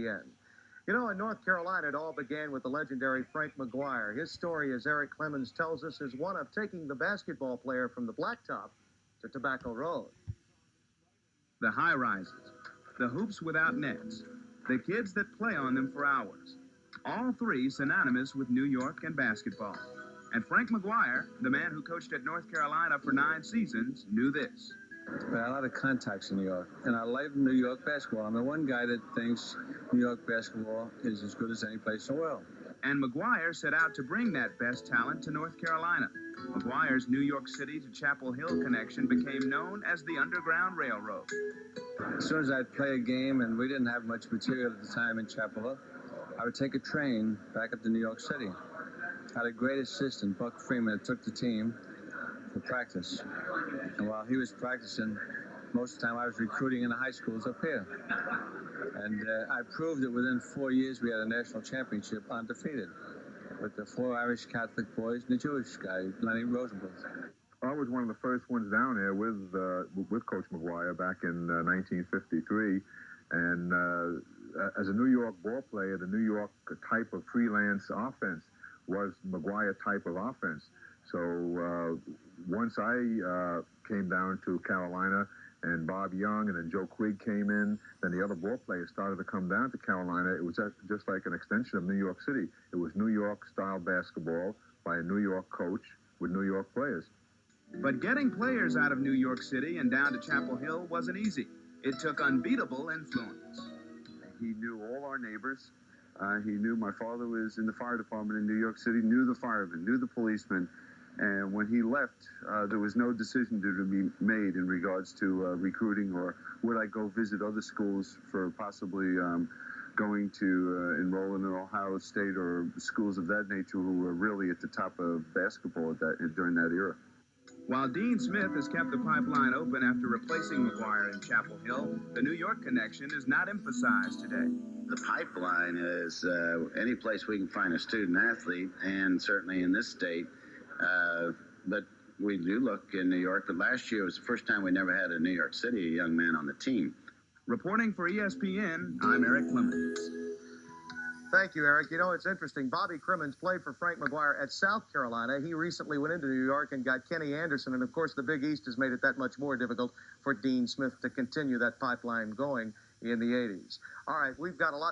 end. You know, in North Carolina, it all began with the legendary Frank McGuire. His story, as Eric Clemens tells us, is one of taking the basketball player from the blacktop to Tobacco Road. The high-rises, the hoops without nets, the kids that play on them for hours. All three synonymous with New York and basketball. And Frank McGuire, the man who coached at North Carolina for 9 seasons, knew this. I had a lot of contacts in New York, and I love New York basketball. I'm the one guy that thinks New York basketball is as good as any place in the world. And McGuire set out to bring that best talent to North Carolina. McGuire's New York City to Chapel Hill connection became known as the Underground Railroad. As soon as I'd play a game, and we didn't have much material at the time in Chapel Hill, I would take a train back up to New York City. I had a great assistant, Buck Freeman, that took the team for practice. And while he was practicing, most of the time I was recruiting in the high schools up here. And I proved that within 4 years we had a national championship undefeated with the 4 Irish Catholic boys and the Jewish guy, Lenny Rosenbluth. I was one of the first ones down there with Coach McGuire back in 1953. And as a New York ball player, the New York type of freelance offense was McGuire type of offense. So once I came down to Carolina, and Bob Young and then Joe Quigg came in, then the other ball players started to come down to Carolina. It was just like an extension of New York City. It was New York-style basketball by a New York coach with New York players. But getting players out of New York City and down to Chapel Hill wasn't easy. It took unbeatable influence. He knew all our neighbors. He knew my father was in the fire department in New York City, knew the firemen, knew the policemen. And when he left, there was no decision to be made in regards to recruiting or would I go visit other schools for possibly going to enroll in an Ohio State or schools of that nature who were really at the top of basketball during that era. While Dean Smith has kept the pipeline open after replacing McGuire in Chapel Hill, the New York connection is not emphasized today. The pipeline is any place we can find a student athlete, and certainly in this state. But we do look in New York. But last year was the first time we never had a New York City young man on the team. Reporting for ESPN, I'm Eric Clemens. Thank you, Eric. You know, it's interesting. Bobby Crimmins played for Frank McGuire at South Carolina. He recently went into New York and got Kenny Anderson. And, of course, the Big East has made it that much more difficult for Dean Smith to continue that pipeline going in the 80s. All right, we've got a lot.